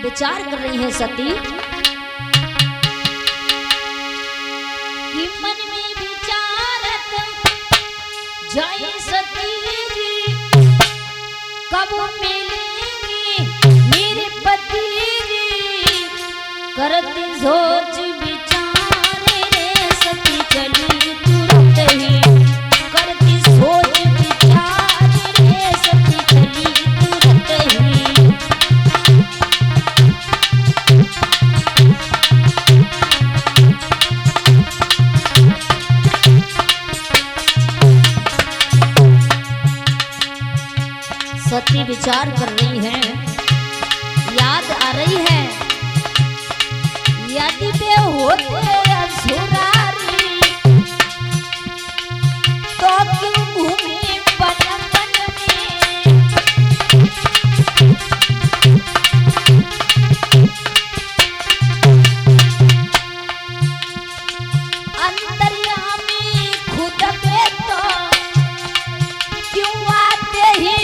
विचार कर रही है सती कि मन में विचारत जाए सती जी, कब मिलेंगे मेरे पति जी, करती सोच विचार रे सती चली तुरंत ही, करती सोच विचार रे सती चली तुरंत ही। सती विचार कर रही है, याद आ रही है, यदि वे होते असुरारी तो क्यों घूमे बन बन में, अंतर्यामी खुद पे तो क्यों आते ही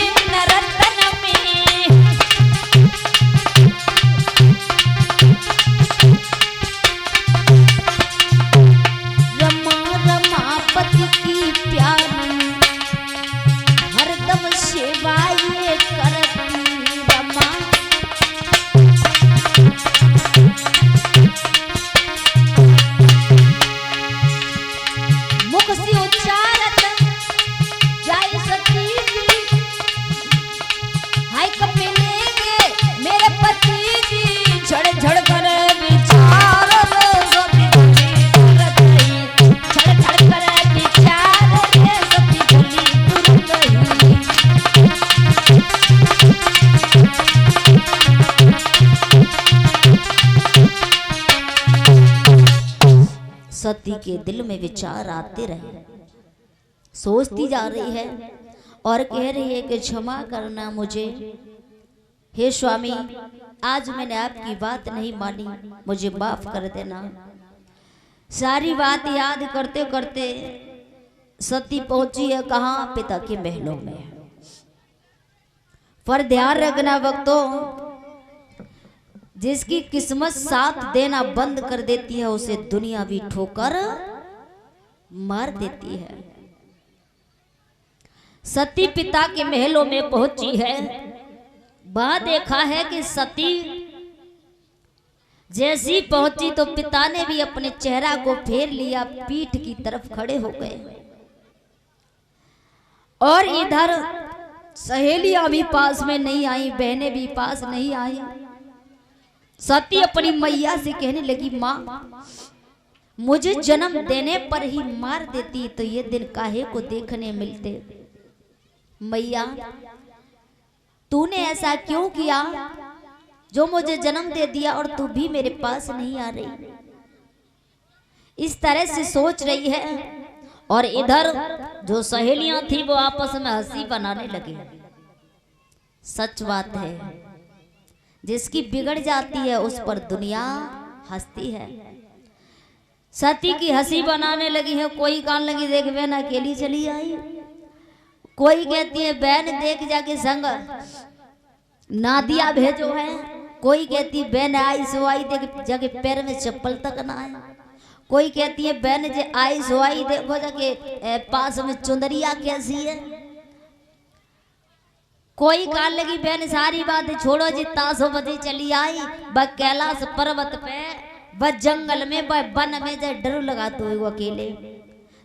सती के दिल में विचार आते रहे, सोचती जा रही है और कह रही है कि क्षमा करना मुझे, हे स्वामी आज मैंने आपकी बात नहीं मानी, मुझे माफ कर देना। सारी बात याद करते करते सती पहुंची है कहाँ, पिता के महलों में। पर ध्यान रखना भक्तों, जिसकी किस्मत साथ देना बंद कर देती है उसे दुनिया भी ठोकर मार देती है। सती पिता के महलों में पहुंची है, वहां देखा है कि सती जैसी पहुंची तो पिता ने भी अपने चेहरा को फेर लिया, पीठ की तरफ खड़े हो गए और इधर सहेलियां भी पास में नहीं आई, बहनें भी पास नहीं आई। सती अपनी मैया से कहने लगी, माँ मुझे जन्म देने पर ही मार देती तो ये दिन काहे को देखने मिलते। मैया तूने ऐसा क्यों किया जो मुझे जन्म दे दिया और तू भी मेरे पास नहीं आ रही। इस तरह से सोच रही है और इधर जो सहेलियां थी वो आपस में हंसी बनाने लगी। सच बात है, जिसकी बिगड़ जाती है उस पर दुनिया हंसती है। सती की हंसी बनाने लगी है, कोई कान लगी देख बहन अकेली चली आई, कोई कहती है बहन देख जाके संग नादिया भेजो है, कोई कहती है बहन आई सो आई देख जाके पैर में चप्पल तक ना आए, कोई कहती है बहन जे आई सो आई देखो जाके पास में चुंदरिया कैसी है, कोई कान लगी बहन सारी बात छोड़ो जी तासो बजे चली आई ब कैलाश पर्वत पे ब जंगल में ब वन में जे डर लगाते हुए वो अकेले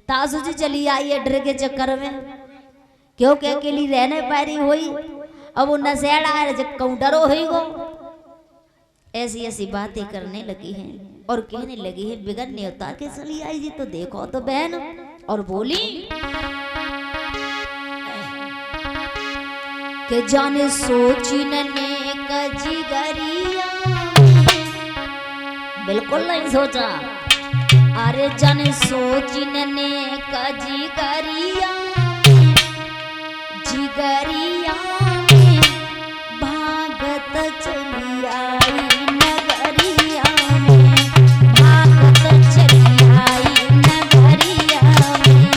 तासो जी चली आई है डर के चक्कर में, क्योंकि अकेली रहने पारी हुई। अब वो नशेड़ा है जब कहूँ डरो हुई गो, ऐसी ऐसी बातें करने लगी हैं और कहने लगी है बिगड़ने होता के चली आई जी तो देखो तो बहन, और बोली के जाने सोची ने कजिगरिया, बिल्कुल नहीं सोचा, अरे जाने सोची ने कजिगरिया, जिगरिया में भागत चली आई नगरिया में, भागत चली आई नगरिया में।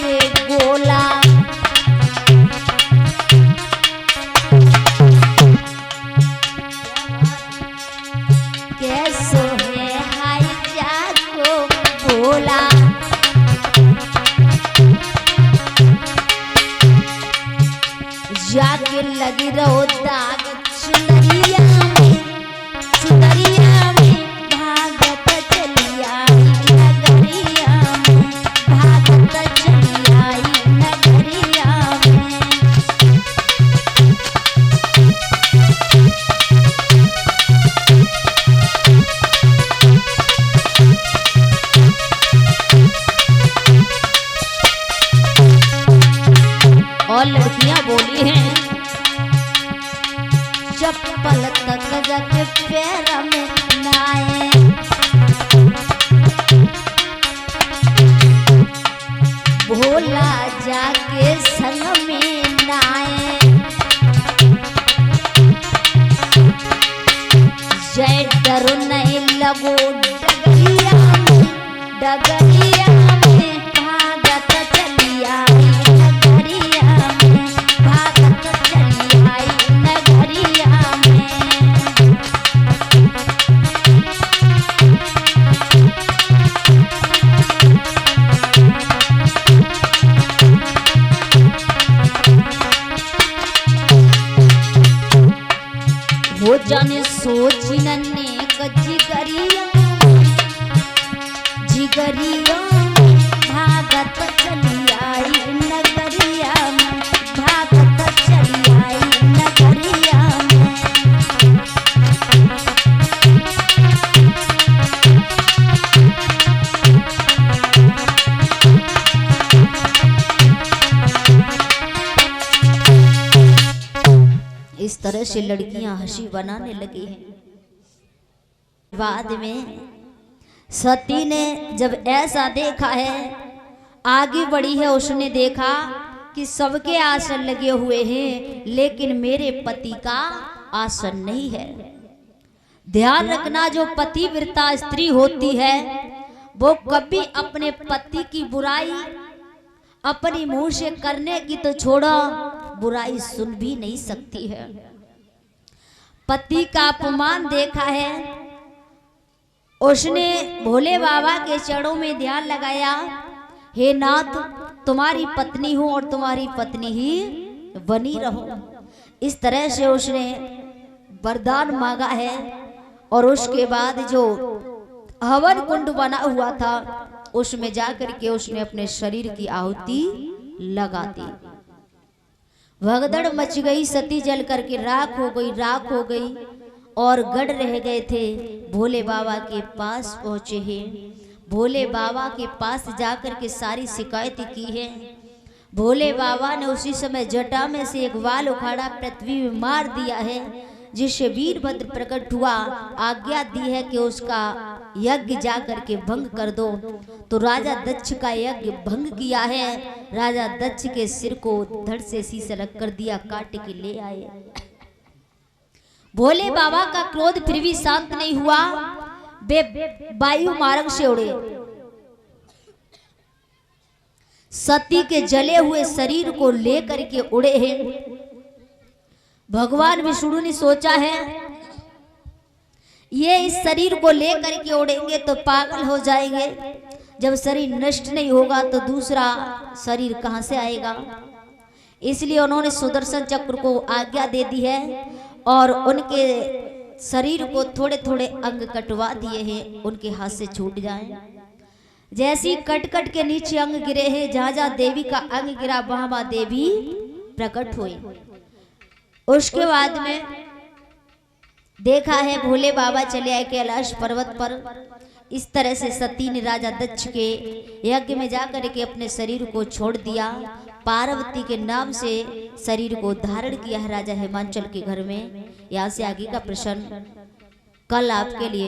मारे गोला। कैसो है हाय जाको बोला। जाके लगी रहो दाग चुनरिया में, चुनरिया में भागत चली आई नगरिया में, भागत चली आई नगरिया में। और लड़कियां बोली हैं, चप्पल तक जाके पैर में नाए, भोला जाके संग में नाए। जय डरो नहीं लगो डगरिया में, डगरिया में भागत चली आई नगरिया में, भागत चली आई नगरिया में। हो जाने सोच नन्हे जिगरिया, जिगरिया भागत चली आई नगरिया में, भागत चली आई नगरिया में। इस तरह से लड़कियां हंसी बनाने लगी हैं। बाद में सती ने जब ऐसा देखा है, आगे बढ़ी है, उसने देखा कि सबके आसन लगे हुए हैं लेकिन मेरे पति का आसन नहीं है। ध्यान रखना, जो पतिव्रता स्त्री होती है वो कभी अपने पति की बुराई अपनी मुंह से करने की तो छोड़ो, बुराई सुन भी नहीं सकती है। पति का अपमान देखा है, उसने भोले बाबा के चरणों में ध्यान लगाया, हे नाथ तुम्हारी पत्नी हूं और तुम्हारी पत्नी ही बनी रहूं। इस तरह से उसने वरदान मांगा है। और उसके बाद जो हवन कुंड बना हुआ था उसमें जाकर के उसने अपने शरीर की आहुति लगा दी। भगदड़ मच गई, सती जल करके राख हो गई, राख हो गई। और गढ़ रह गए थे, भोले बाबा के पास पहुंचे हैं। भोले बाबा के पास जाकर के सारी शिकायत की है। भोले बाबा ने उसी समय जटा में से एक बाल उखाड़ा, पृथ्वी में मार दिया है, जिससे वीरभद्र प्रकट हुआ, आज्ञा दी है कि उसका यज्ञ जाकर के भंग कर दो। तो राजा दक्ष का यज्ञ भंग किया है। राजा दक्ष के सिर को धड़ से शीश अलग कर दिया, काट के ले आए। भोले बाबा का क्रोध फिर भी शांत नहीं हुआ, वे वायु मार्ग से उड़े। सती के जले हुए शरीर को लेकर के उड़े हैं। भगवान विष्णु ने सोचा है ये इस शरीर को लेकर के उड़ेंगे तो पागल हो जाएंगे, जब शरीर नष्ट नहीं होगा तो दूसरा शरीर कहां से आएगा। इसलिए उन्होंने सुदर्शन चक्र को आज्ञा दे दी है और उनके शरीर को थोड़े थोड़े अंग कटवा दिए हैं, उनके हाथ से छूट जाएं। जैसी कट कट के नीचे अंग गिरे हैं, जहां जहां देवी का अंग गिरा वहां वहां देवी प्रकट हुई। उसके बाद में देखा है भोले बाबा चले आए कैलाश पर्वत पर। इस तरह से सती ने राजा दक्ष के यज्ञ में जाकर के अपने शरीर को छोड़ दिया। पार्वती के नाम से शरीर को धारण किया है राजा हिमांचल के घर में। यहाँ से आगे का प्रश्न कल आपके लिए